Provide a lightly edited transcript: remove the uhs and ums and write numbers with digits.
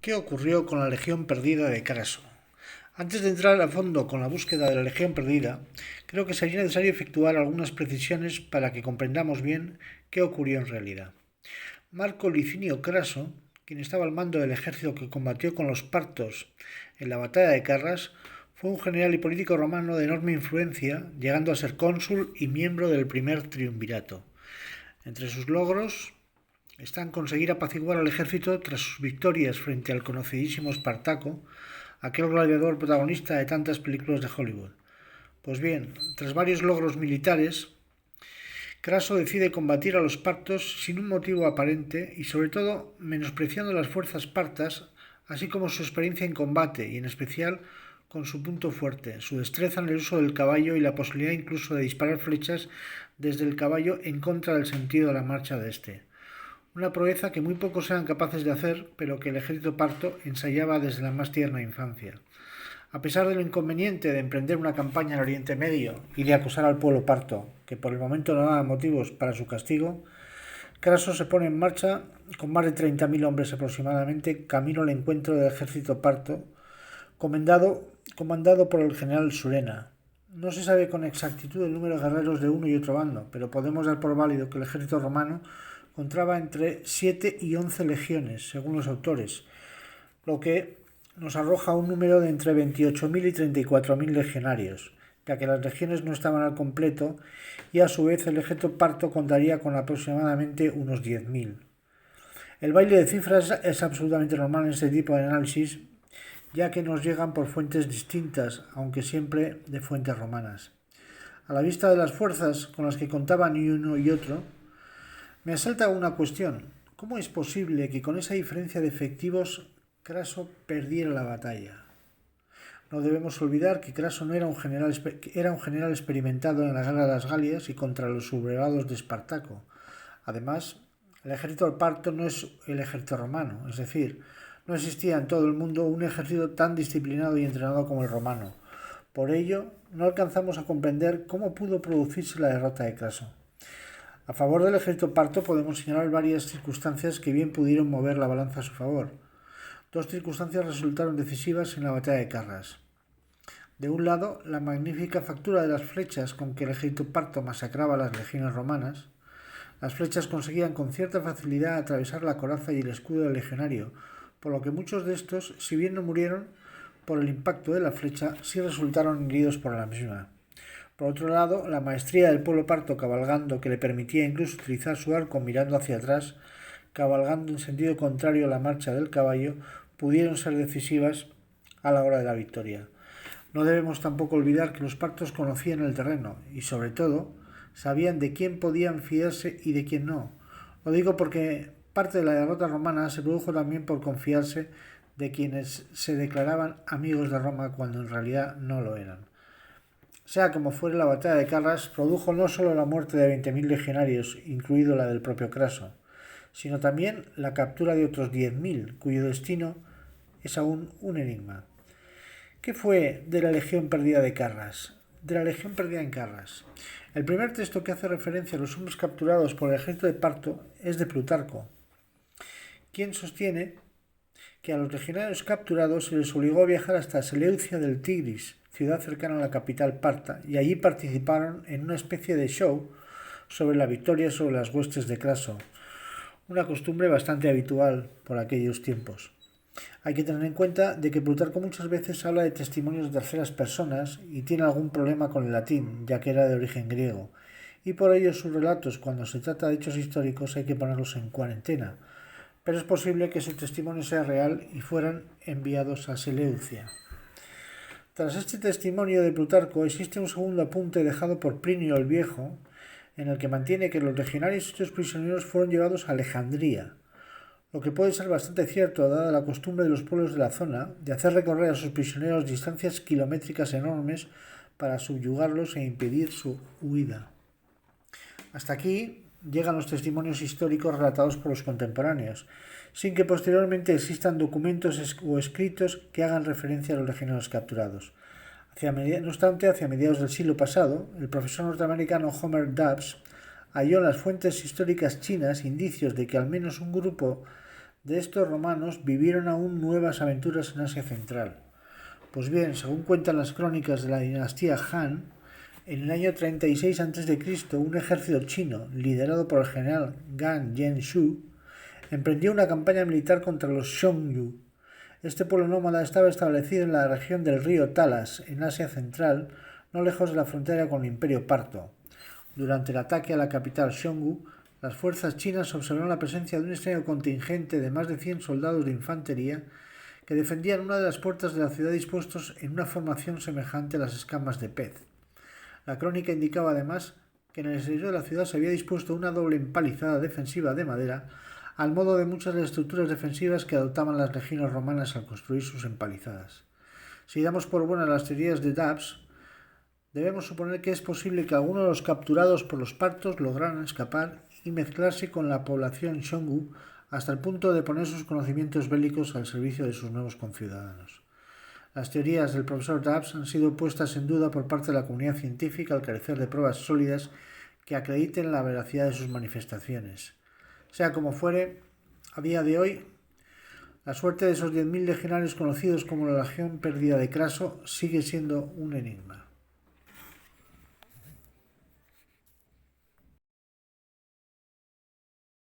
¿Qué ocurrió con la Legión Perdida de Craso? Antes de entrar a fondo con la búsqueda de la Legión Perdida, creo que sería necesario efectuar algunas precisiones para que comprendamos bien qué ocurrió en realidad. Marco Licinio Craso, quien estaba al mando del ejército que combatió con los partos en la batalla de Carras, fue un general y político romano de enorme influencia, llegando a ser cónsul y miembro del primer triunvirato. Entre sus logros están conseguir apaciguar al ejército tras sus victorias frente al conocidísimo Espartaco, aquel gladiador protagonista de tantas películas de Hollywood. Pues bien, tras varios logros militares, Craso decide combatir a los partos sin un motivo aparente y sobre todo menospreciando las fuerzas partas, así como su experiencia en combate y en especial con su punto fuerte, su destreza en el uso del caballo y la posibilidad incluso de disparar flechas desde el caballo en contra del sentido de la marcha de este. Una proeza que muy pocos eran capaces de hacer, pero que el ejército parto ensayaba desde la más tierna infancia. A pesar del inconveniente de emprender una campaña en Oriente Medio y de acusar al pueblo parto, que por el momento no daba motivos para su castigo, Craso se pone en marcha con más de 30.000 hombres aproximadamente camino al encuentro del ejército parto, comandado por el general Surena. No se sabe con exactitud el número de guerreros de uno y otro bando, pero podemos dar por válido que el ejército romano contaba entre 7 y 11 legiones, según los autores, lo que nos arroja un número de entre 28.000 y 34.000 legionarios, ya que las legiones no estaban al completo y a su vez el ejército parto contaría con aproximadamente unos 10.000. El baile de cifras es absolutamente normal en este tipo de análisis, ya que nos llegan por fuentes distintas, aunque siempre de fuentes romanas. A la vista de las fuerzas con las que contaban uno y otro, me asalta una cuestión. ¿Cómo es posible que con esa diferencia de efectivos Craso perdiera la batalla? No debemos olvidar que Craso no era era un general experimentado en la guerra de las Galias y contra los sublevados de Espartaco. Además, el ejército parto no es el ejército romano, es decir, no existía en todo el mundo un ejército tan disciplinado y entrenado como el romano. Por ello, no alcanzamos a comprender cómo pudo producirse la derrota de Craso. A favor del ejército parto podemos señalar varias circunstancias que bien pudieron mover la balanza a su favor. Dos circunstancias resultaron decisivas en la batalla de Carras. De un lado, la magnífica factura de las flechas con que el ejército parto masacraba a las legiones romanas. Las flechas conseguían con cierta facilidad atravesar la coraza y el escudo del legionario, por lo que muchos de estos, si bien no murieron por el impacto de la flecha, sí resultaron heridos por la misma. Por otro lado, la maestría del pueblo parto cabalgando, que le permitía incluso utilizar su arco mirando hacia atrás, cabalgando en sentido contrario a la marcha del caballo, pudieron ser decisivas a la hora de la victoria. No debemos tampoco olvidar que los partos conocían el terreno y, sobre todo, sabían de quién podían fiarse y de quién no. Lo digo porque parte de la derrota romana se produjo también por confiarse de quienes se declaraban amigos de Roma cuando en realidad no lo eran. Sea como fuere, la batalla de Carras produjo no solo la muerte de 20.000 legionarios, incluido la del propio Craso, sino también la captura de otros 10.000, cuyo destino es aún un enigma. ¿Qué fue de la Legión Perdida de Carras? De la Legión Perdida en Carras. El primer texto que hace referencia a los hombres capturados por el ejército de Parto es de Plutarco, quien sostiene que a los legionarios capturados se les obligó a viajar hasta Seleucia del Tigris, ciudad cercana a la capital parta, y allí participaron en una especie de show sobre la victoria sobre las huestes de Craso, una costumbre bastante habitual por aquellos tiempos. Hay que tener en cuenta de que Plutarco muchas veces habla de testimonios de terceras personas y tiene algún problema con el latín, ya que era de origen griego, y por ello sus relatos, cuando se trata de hechos históricos, hay que ponerlos en cuarentena, pero es posible que su testimonio sea real y fueran enviados a Seleucia. Tras este testimonio de Plutarco existe un segundo apunte dejado por Plinio el Viejo, en el que mantiene que los legionarios y estos prisioneros fueron llevados a Alejandría, lo que puede ser bastante cierto dada la costumbre de los pueblos de la zona de hacer recorrer a sus prisioneros distancias kilométricas enormes para subyugarlos e impedir su huida. Hasta aquí llegan los testimonios históricos relatados por los contemporáneos, sin que posteriormente existan documentos o escritos que hagan referencia a los legionarios capturados. No obstante, hacia mediados del siglo pasado, el profesor norteamericano Homer Dubs halló en las fuentes históricas chinas indicios de que al menos un grupo de estos romanos vivieron aún nuevas aventuras en Asia Central. Pues bien, según cuentan las crónicas de la dinastía Han, en el año 36 a.C., un ejército chino, liderado por el general Gan Zhenshu, emprendió una campaña militar contra los Xiongnu. Este pueblo nómada estaba establecido en la región del río Talas, en Asia Central, no lejos de la frontera con el Imperio Parto. Durante el ataque a la capital Xiongnu, las fuerzas chinas observaron la presencia de un extraño contingente de más de 100 soldados de infantería que defendían una de las puertas de la ciudad dispuestos en una formación semejante a las escamas de pez. La crónica indicaba además que en el exterior de la ciudad se había dispuesto una doble empalizada defensiva de madera, al modo de muchas de las estructuras defensivas que adoptaban las legiones romanas al construir sus empalizadas. Si damos por buenas las teorías de Dubs, debemos suponer que es posible que algunos de los capturados por los partos lograran escapar y mezclarse con la población Xiongnu hasta el punto de poner sus conocimientos bélicos al servicio de sus nuevos conciudadanos. Las teorías del profesor Dubs han sido puestas en duda por parte de la comunidad científica al carecer de pruebas sólidas que acrediten la veracidad de sus manifestaciones. Sea como fuere, a día de hoy, la suerte de esos 10.000 legionarios conocidos como la Legión Perdida de Craso sigue siendo un enigma.